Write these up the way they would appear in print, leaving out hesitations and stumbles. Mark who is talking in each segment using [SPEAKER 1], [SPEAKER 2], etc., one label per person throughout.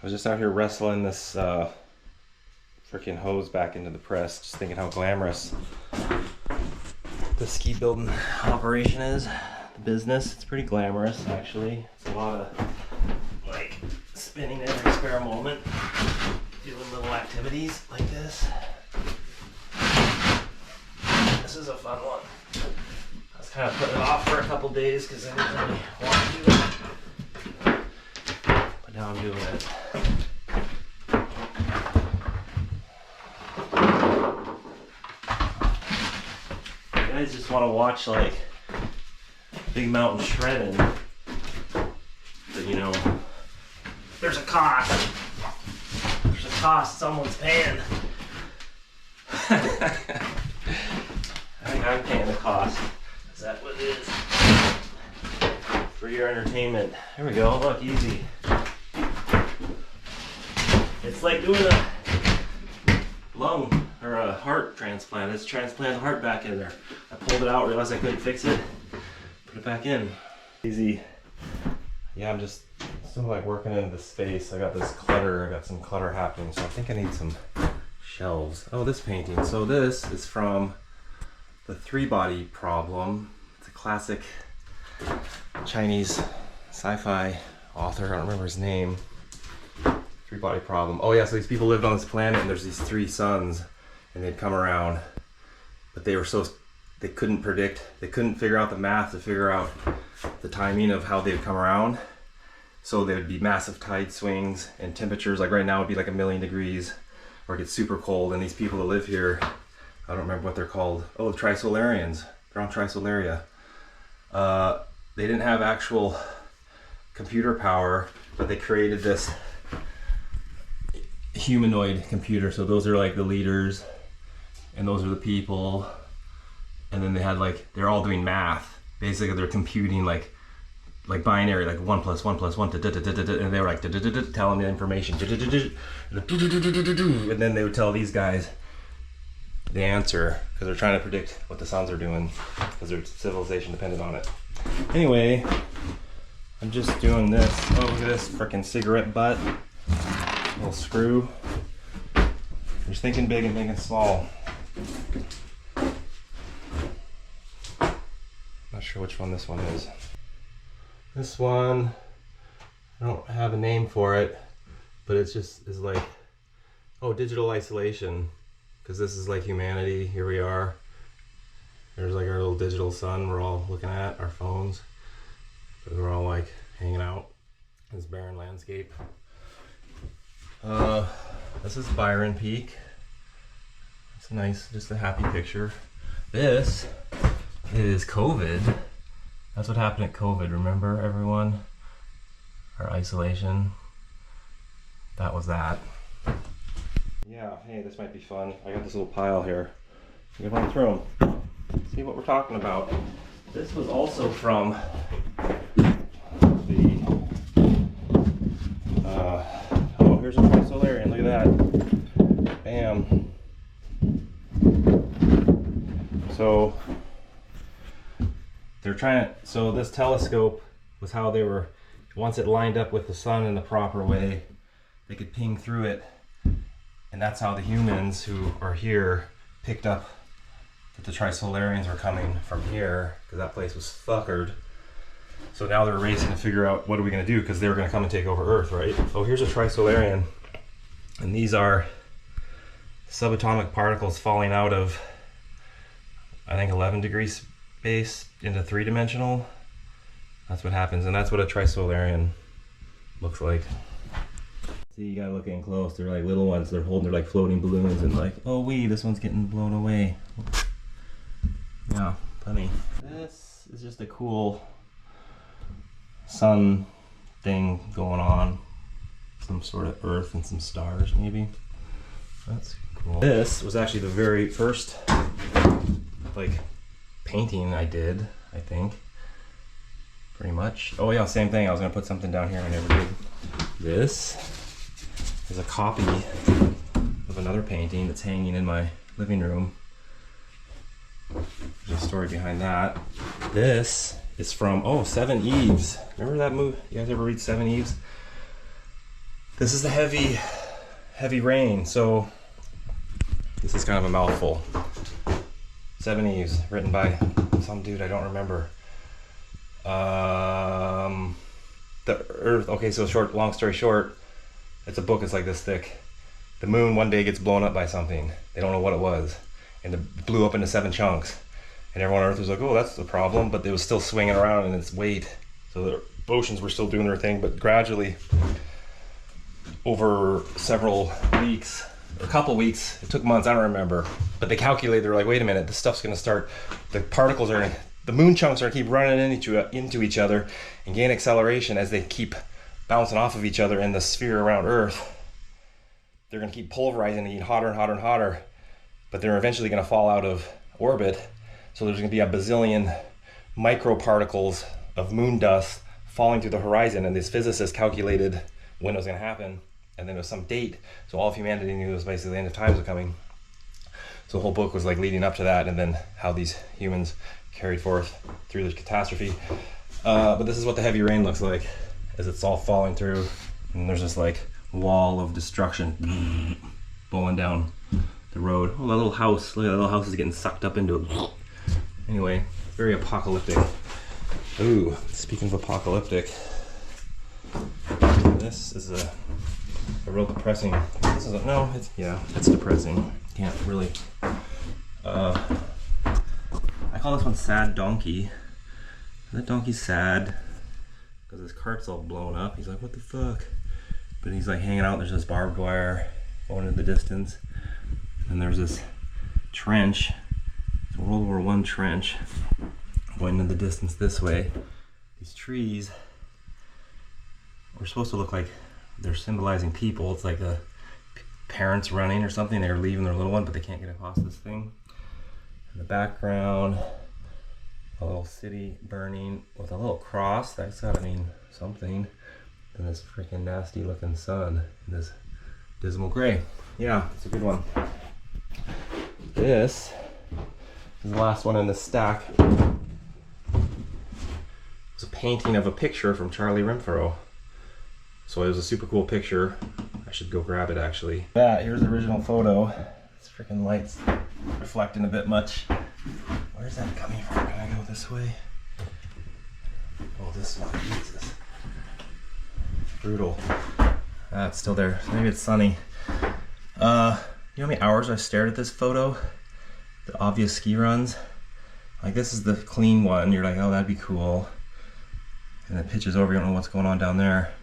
[SPEAKER 1] I was just out here wrestling this freaking hose back into the press, just thinking how glamorous the ski building operation is. The business, it's pretty glamorous actually. It's a lot of like spinning every spare moment, doing little activities like this. This is a fun one. I was kind of putting it off for a couple days because I didn't really want to do it. But now I'm doing it. You guys just want to watch like big mountain shredding. But you know, there's a cost. There's a cost someone's paying. I think I'm paying the cost. Is that what it is? For your entertainment. There we go, look, easy. It's like doing a lung or a heart transplant. It's transplanting the heart back in there. I pulled it out, realized I couldn't fix it. Put it back in. Easy. Yeah, I'm just still like working in the space. I got this clutter, I got some clutter happening, so I think I need some shelves. Oh, this painting. So this is from The Three Body Problem. It's a classic Chinese sci-fi author. I don't remember his name. Three Body Problem. Oh yeah, so these people lived on this planet and there's these three suns and they'd come around, but they couldn't predict, they couldn't figure out the math to figure out the timing of how they would come around. So there would be massive tide swings and temperatures, like right now it would be like 1,000,000 degrees, or it gets super cold, and these people that live here, I don't remember what they're called. Oh, the Trisolarians. They're on Trisolaria. They didn't have actual computer power, but they created this humanoid computer. So those are like the leaders, and those are the people. And then they had like, they're all doing math. Basically, they're computing like binary, like 1 + 1 + 1, and they were like telling the information, and then they would tell these guys the answer because they're trying to predict what the suns are doing because their civilization depended on it. Anyway, I'm just doing this. Oh, look at this freaking cigarette butt, little screw. Just thinking big and thinking small. Not sure which one this one is. This one, I don't have a name for it, but it's just is like, oh, digital isolation, because this is like humanity. Here we are. There's like our little digital sun we're all looking at, our phones. So we're all like hanging out in this barren landscape. This is Byron Peak. It's nice, just a happy picture. This is COVID. That's what happened at COVID, remember everyone? Our isolation. That was that. Yeah, hey, this might be fun. I got this little pile here. You can run through them. See what we're talking about. This was also from the, oh, here's a Trisolarian, look at that. Bam. So, they're trying to, so this telescope was how they were, once it lined up with the sun in the proper way, they could ping through it. And that's how the humans who are here picked up that the Trisolarians were coming from here, because that place was fuckered. So now they're racing to figure out what are we going to do, because they were going to come and take over Earth, right? Oh, here's a Trisolarian. And these are subatomic particles falling out of, I think, 11 degrees space into 3-dimensional. That's what happens, and that's what a Trisolarian looks like. See, you gotta look in close. They're like little ones. They're holding, they're like floating balloons, and like, oh wee, this one's getting blown away. Yeah, funny. This is just a cool sun thing going on. Some sort of Earth and some stars, maybe. That's cool. This was actually the very first like painting I did, I think. Pretty much. Oh yeah, same thing. I was gonna put something down here, I never did. This is a copy of another painting that's hanging in my living room. There's a story behind that. This is from, oh, Seven Eves. Remember that movie? You guys ever read Seven Eves? This is the heavy rain. So this is kind of a mouthful. 70s, written by some dude I don't remember. The Earth. Okay, so long story short, it's a book. It's like this thick. The moon one day gets blown up by something. They don't know what it was, and it blew up into 7 chunks. And everyone on Earth was like, "Oh, that's the problem," but it was still swinging around in its weight. So the oceans were still doing their thing, but gradually, over several weeks, or a couple weeks, it took months, I don't remember, but they calculated, they're like, wait a minute, this stuff's gonna start, the moon chunks are gonna keep running into each other and gain acceleration as they keep bouncing off of each other in the sphere around Earth. They're gonna keep pulverizing and getting hotter and hotter and hotter, but they're eventually gonna fall out of orbit. So there's gonna be a bazillion microparticles of moon dust falling through the horizon, and these physicists calculated when it was gonna happen, and then it was some date, so all of humanity knew it was basically the end of times was coming. So the whole book was like leading up to that, and then how these humans carried forth through the catastrophe. But this is what the heavy rain looks like, as it's all falling through, and there's this like wall of destruction blowing down the road. Oh, that little house, look at that little house is getting sucked up into it. Anyway, very apocalyptic. Ooh, speaking of apocalyptic, this is a real depressing. This is it's depressing. Can't really. I call this one Sad Donkey. That donkey's sad because his cart's all blown up. He's like, what the fuck? But he's like hanging out. There's this barbed wire going in the distance, and there's this trench. It's a World War I trench going in the distance this way. These trees were supposed to look like they're symbolizing people. It's like parents running or something. They're leaving their little one, but they can't get across this thing. In the background, a little city burning with a little cross. That's gotta mean something. And this freaking nasty looking sun in this dismal gray. Yeah, it's a good one. This is the last one in the stack. It's a painting of a picture from Charlie Renfro. So it was a super cool picture. I should go grab it actually. Yeah, here's the original photo. This freaking light's reflecting a bit much. Where's that coming from? Can I go this way? Oh, this one. Jesus. Brutal. It's still there. Maybe it's sunny. You know how many hours I've stared at this photo? The obvious ski runs. Like, this is the clean one. You're like, oh, that'd be cool. And it pitches over. You don't know what's going on down there.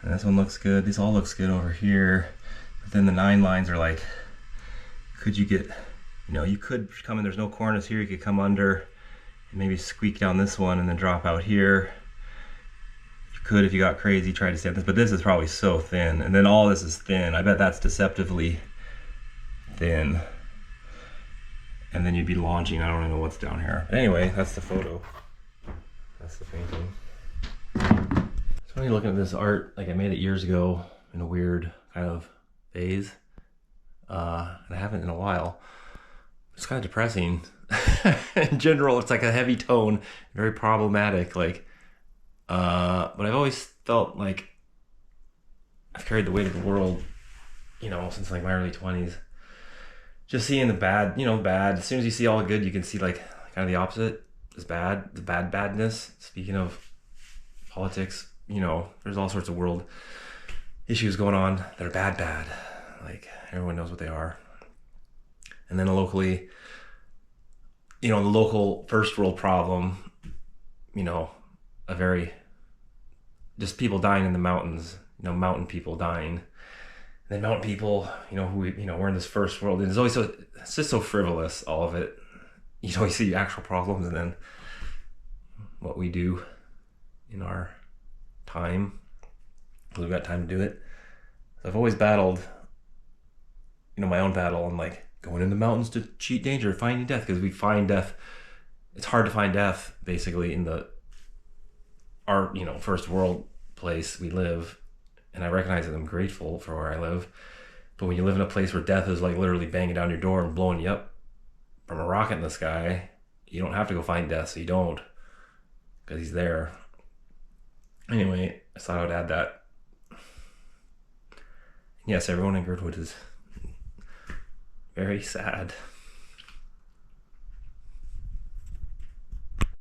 [SPEAKER 1] And this one looks good. This all looks good over here. But then the 9 lines are like, could you get, you could come in, there's no corners here. You could come under and maybe squeak down this one and then drop out here. You could, if you got crazy, try to stay this, but this is probably so thin. And then all this is thin. I bet that's deceptively thin. And then you'd be launching. I don't even know what's down here. But anyway, that's the photo. That's the painting. It's funny looking at this art. Like, I made it years ago in a weird kind of phase. And I haven't in a while. It's kind of depressing. In general, it's like a heavy tone, very problematic. Like, but I've always felt like I've carried the weight of the world, since like my early 20s. Just seeing the bad, bad. As soon as you see all the good, you can see like kind of the opposite is bad, the badness. Speaking of politics, there's all sorts of world issues going on that are bad. Like, everyone knows what they are. And then locally, the local first world problem, just people dying in the mountains, mountain people dying. And then mountain people, we're in this first world, and it's just so frivolous, all of it. You see actual problems and then what we do in our time, because we've got time to do it. So I've always battled, my own battle on like going in the mountains to cheat danger, finding death, because we find death. It's hard to find death basically in our first world place we live. And I recognize that I'm grateful for where I live. But when you live in a place where death is like literally banging down your door and blowing you up from a rocket in the sky, you don't have to go find death, so you don't, because he's there. Anyway, I thought I would add that. yes, everyone in Girdwood is very sad.